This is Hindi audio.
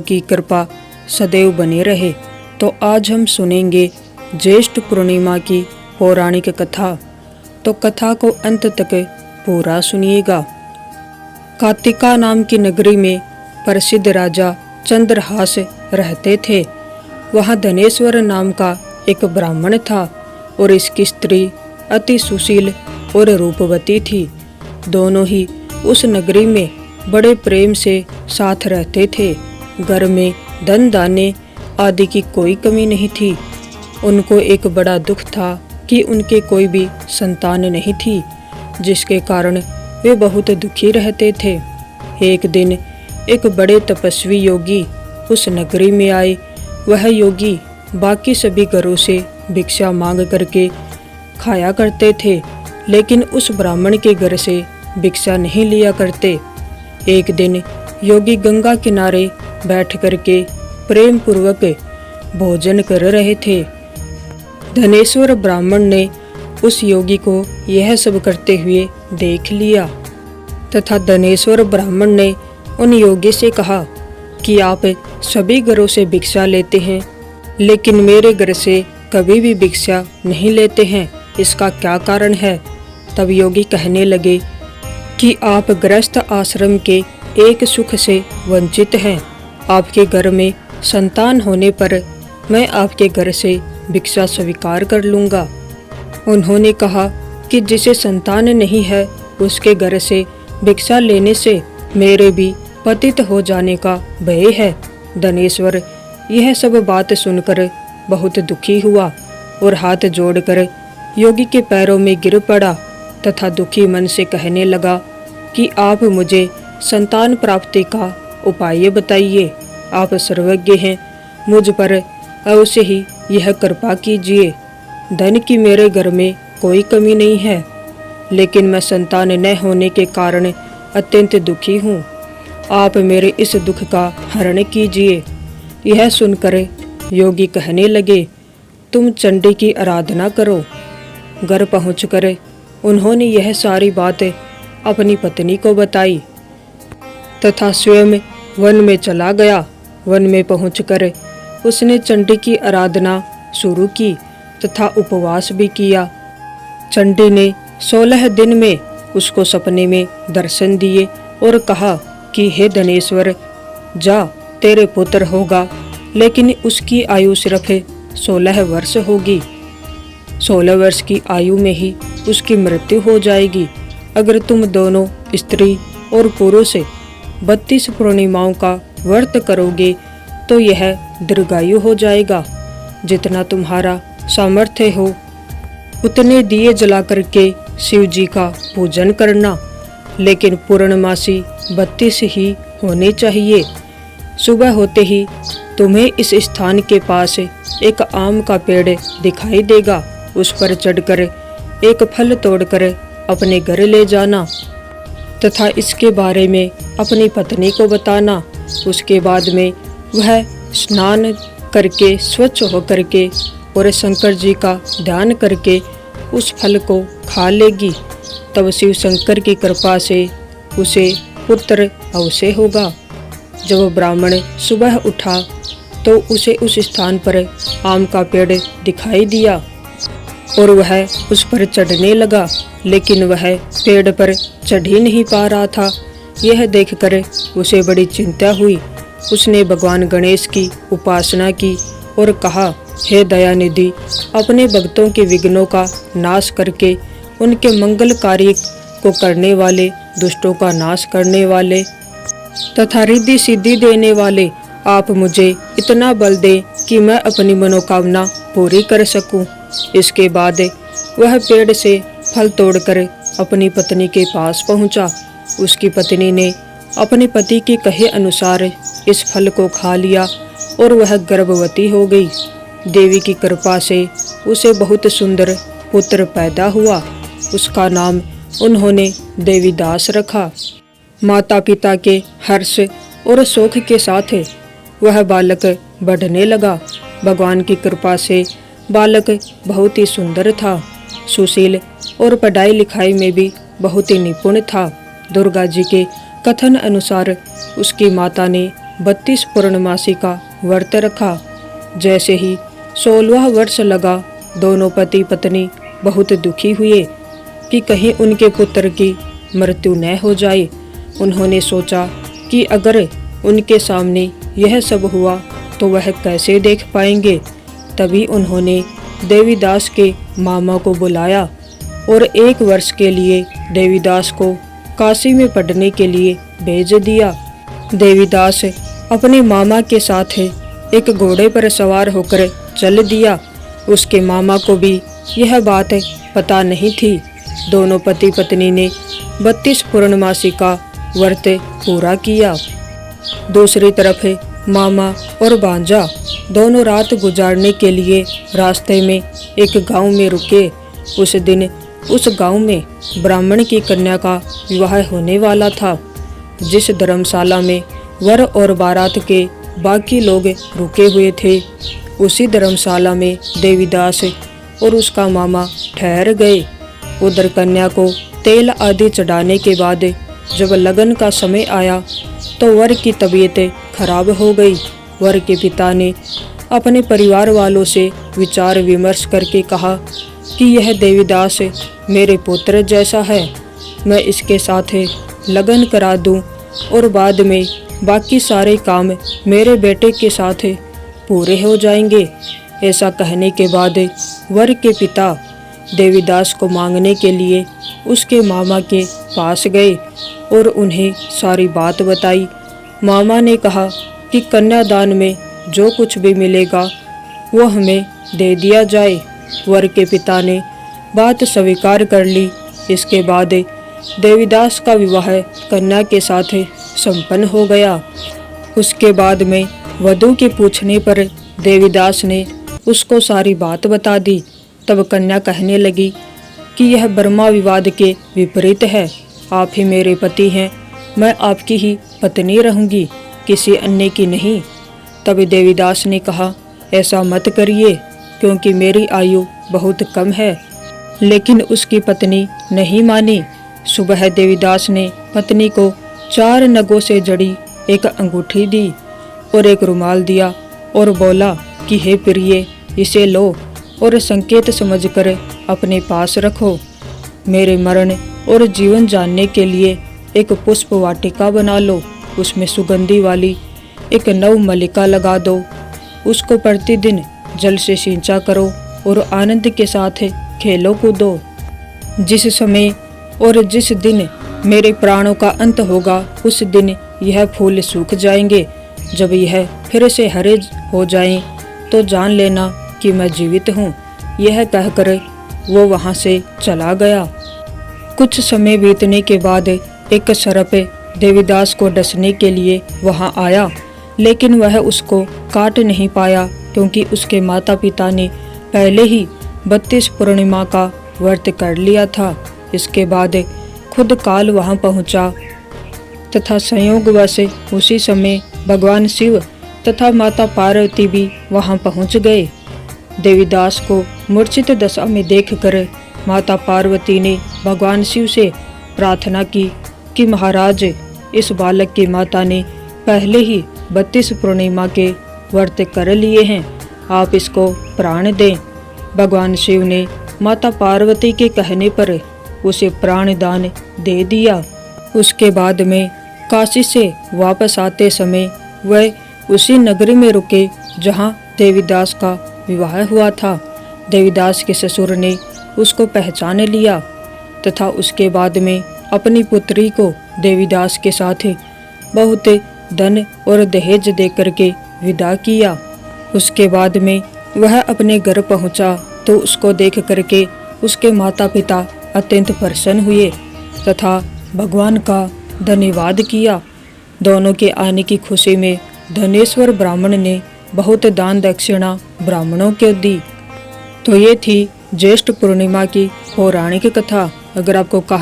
की कृपा सदैव बनी रहे। तो आज हम सुनेंगे ज्येष्ठ पूर्णिमा की पौराणिक कथा। तो कथा को अंत तक पूरा सुनिएगा। कार्तिका नाम की नगरी में प्रसिद्ध राजा चंद्रहास रहते थे। वहाँ धनेश्वर नाम का एक ब्राह्मण था और इसकी स्त्री अति सुशील और रूपवती थी। दोनों ही उस नगरी में बड़े प्रेम से साथ रहते थे। घर में धन दाने आदि की कोई कमी नहीं थी। उनको एक बड़ा दुख था कि उनके कोई भी संतान नहीं थी, जिसके कारण वे बहुत दुखी रहते थे। एक दिन एक बड़े तपस्वी योगी उस नगरी में आए। वह योगी बाकी सभी घरों से भिक्षा मांग करके खाया करते थे, लेकिन उस ब्राह्मण के घर से भिक्षा नहीं लिया करते। एक दिन योगी गंगा किनारे बैठ करके प्रेम पूर्वक भोजन कर रहे थे। धनेश्वर ब्राह्मण ने उस योगी को यह सब करते हुए देख लिया तथा धनेश्वर ब्राह्मण ने उन योगी से कहा कि आप सभी घरों से भिक्षा लेते हैं, लेकिन मेरे घर से कभी भी भिक्षा नहीं लेते हैं। इसका क्या कारण है? तब योगी कहने लगे कि आप गृहस्थ आश्रम के एक सुख से वंचित हैं। आपके घर में संतान होने पर मैं आपके घर से भिक्षा स्वीकार कर लूँगा। उन्होंने कहा कि जिसे संतान नहीं है उसके घर से भिक्षा लेने से मेरे भी पतित हो जाने का भय है। धनेश्वर यह सब बात सुनकर बहुत दुखी हुआ और हाथ जोड़कर योगी के पैरों में गिर पड़ा तथा दुखी मन से कहने लगा कि आप मुझे संतान प्राप्ति का उपाय बताइए। आप सर्वज्ञ हैं, मुझ पर अवश्य ही यह कृपा कीजिए। धन की मेरे घर में कोई कमी नहीं है, लेकिन मैं संतान न होने के कारण अत्यंत दुखी हूँ। आप मेरे इस दुख का हरण कीजिए। यह सुनकर योगी कहने लगे, तुम चंडी की आराधना करो। घर पहुँचकर उन्होंने यह सारी बात अपनी पत्नी को बताई तथा स्वयं वन में चला गया। वन में पहुंचकर उसने चंडी की आराधना शुरू की तथा उपवास भी किया। चंडी ने 16 दिन में उसको सपने में दर्शन दिए और कहा कि हे धनेश्वर, जा, तेरे पुत्र होगा, लेकिन उसकी आयु सिर्फ 16 वर्ष होगी। 16 वर्ष की आयु में ही उसकी मृत्यु हो जाएगी। अगर तुम दोनों स्त्री और पुरुष 32 पूर्णिमाओं का व्रत करोगे तो यह दीर्घायु हो जाएगा। जितना तुम्हारा सामर्थ्य हो उतने दिए जला करके शिव जी का पूजन करना, लेकिन पूर्णमासी 32 ही होने चाहिए। सुबह होते ही तुम्हें इस स्थान के पास एक आम का पेड़ दिखाई देगा। उस पर चढ़कर एक फल तोड़कर अपने घर ले जाना तथा इसके बारे में अपनी पत्नी को बताना। उसके बाद में वह स्नान करके स्वच्छ होकर के और शंकर जी का ध्यान करके उस फल को खा लेगी। तब शिव शंकर की कृपा से उसे पुत्र अवश्य होगा। जब ब्राह्मण सुबह उठा तो उसे उस स्थान पर आम का पेड़ दिखाई दिया और वह उस पर चढ़ने लगा, लेकिन वह पेड़ पर चढ़ ही नहीं पा रहा था। यह देखकर उसे बड़ी चिंता हुई। उसने भगवान गणेश की उपासना की और कहा, हे दयानिधि, अपने भक्तों के विघ्नों का नाश करके उनके मंगल कार्य को करने वाले, दुष्टों का नाश करने वाले तथा रिद्धि सिद्धि देने वाले, आप मुझे इतना बल दे कि मैं अपनी मनोकामना पूरी कर सकूं। इसके बाद वह पेड़ से फल तोड़कर अपनी पत्नी के पास पहुंचा। उसकी पत्नी ने अपने पति के कहे अनुसार इस फल को खा लिया और वह गर्भवती हो गई। देवी की कृपा से उसे बहुत सुंदर पुत्र पैदा हुआ। उसका नाम उन्होंने देवीदास रखा। माता पिता के हर्ष और शोक के साथ वह बालक बढ़ने लगा। भगवान की कृपा से बालक बहुत ही सुंदर था, सुशील और पढ़ाई लिखाई में भी बहुत ही निपुण था। दुर्गा जी के कथन अनुसार उसकी माता ने 32 पूर्णमासी का व्रत रखा। जैसे ही 16वां वर्ष लगा, दोनों पति पत्नी बहुत दुखी हुए कि कहीं उनके पुत्र की मृत्यु न हो जाए। उन्होंने सोचा कि अगर उनके सामने यह सब हुआ तो वह कैसे देख पाएंगे। तभी उन्होंने देवीदास के मामा को बुलाया और 1 वर्ष के लिए देवीदास को काशी में पढ़ने के लिए भेज दिया। देवीदास अपने मामा के साथ एक घोड़े पर सवार होकर चल दिया। उसके मामा को भी यह बात पता नहीं थी। दोनों पति पत्नी ने 32 पूर्णमासी का व्रत पूरा किया। दूसरी तरफ मामा और भांजा दोनों रात गुजारने के लिए रास्ते में एक गांव में रुके। उस दिन उस गांव में ब्राह्मण की कन्या का विवाह होने वाला था। जिस धर्मशाला में वर और बारात के बाकी लोग रुके हुए थे, उसी धर्मशाला में देवीदास और उसका मामा ठहर गए। उधर कन्या को तेल आदि चढ़ाने के बाद जब लगन का समय आया तो वर की तबीयत खराब हो गई। वर के पिता ने अपने परिवार वालों से विचार विमर्श करके कहा कि यह देवीदास मेरे पुत्र जैसा है, मैं इसके साथ लगन करा दूं और बाद में बाकी सारे काम मेरे बेटे के साथ पूरे हो जाएंगे। ऐसा कहने के बाद वर के पिता देवीदास को मांगने के लिए उसके मामा के पास गए और उन्हें सारी बात बताई। मामा ने कहा कि कन्यादान में जो कुछ भी मिलेगा वो हमें दे दिया जाए। वर के पिता ने बात स्वीकार कर ली। इसके बाद देवीदास का विवाह कन्या के साथ संपन्न हो गया। उसके बाद में वधू के पूछने पर देवीदास ने उसको सारी बात बता दी। तब कन्या कहने लगी कि यह ब्रह्मा विवाद के विपरीत है। आप ही मेरे पति हैं, मैं आपकी ही पत्नी रहूंगी, किसी अन्य की नहीं। तब देवीदास ने कहा, ऐसा मत करिए क्योंकि मेरी आयु बहुत कम है। लेकिन उसकी पत्नी नहीं मानी। सुबह देवीदास ने पत्नी को 4 नगों से जड़ी एक अंगूठी दी और एक रुमाल दिया और बोला कि हे प्रिय, इसे लो और संकेत समझकर अपने पास रखो। मेरे मरण और जीवन जानने के लिए एक पुष्प वाटिका बना लो, उसमें सुगंधी वाली एक नव मल्लिका लगा दो। उसको प्रतिदिन जल से सिंचा करो और आनंद के साथ खेलो कूदो। जिस समय और जिस दिन मेरे प्राणों का अंत होगा, उस दिन यह फूल सूख जाएंगे। जब यह फिर से हरे हो जाएं, तो जान लेना कि मैं जीवित हूँ। यह कहकर वो वहाँ से चला गया। कुछ समय बीतने के बाद एक सर्प देवीदास को डसने के लिए वहाँ आया, लेकिन वह उसको काट नहीं पाया क्योंकि उसके माता पिता ने पहले ही 32 पूर्णिमा का व्रत कर लिया था। इसके बाद खुद काल वहाँ पहुँचा तथा संयोगवश उसी समय भगवान शिव तथा माता पार्वती भी वहाँ पहुँच गए। देवीदास को मूर्छित दशा में देखकर माता पार्वती ने भगवान शिव से प्रार्थना की कि महाराज, इस बालक की माता ने पहले ही 32 पूर्णिमा के व्रत कर लिए हैं, आप इसको प्राण दें। भगवान शिव ने माता पार्वती के कहने पर उसे प्राण दान दे दिया। उसके बाद में काशी से वापस आते समय वह उसी नगरी में रुके जहाँ देवीदास का विवाह हुआ था। देवीदास के ससुर ने उसको पहचान लिया तथा उसके बाद में अपनी पुत्री को देवीदास के साथ बहुत धन और दहेज देकर के विदा किया। उसके बाद में वह अपने घर पहुंचा तो उसको देख करके उसके माता पिता अत्यंत प्रसन्न हुए तथा भगवान का धन्यवाद किया। दोनों के आने की खुशी में धनेश्वर ब्राह्मण ने बहुत दान दक्षिणा ब्राह्मणों को दी। तो ये थी ज्येष्ठ पूर्णिमा की पौराणिक कथा। अगर आपको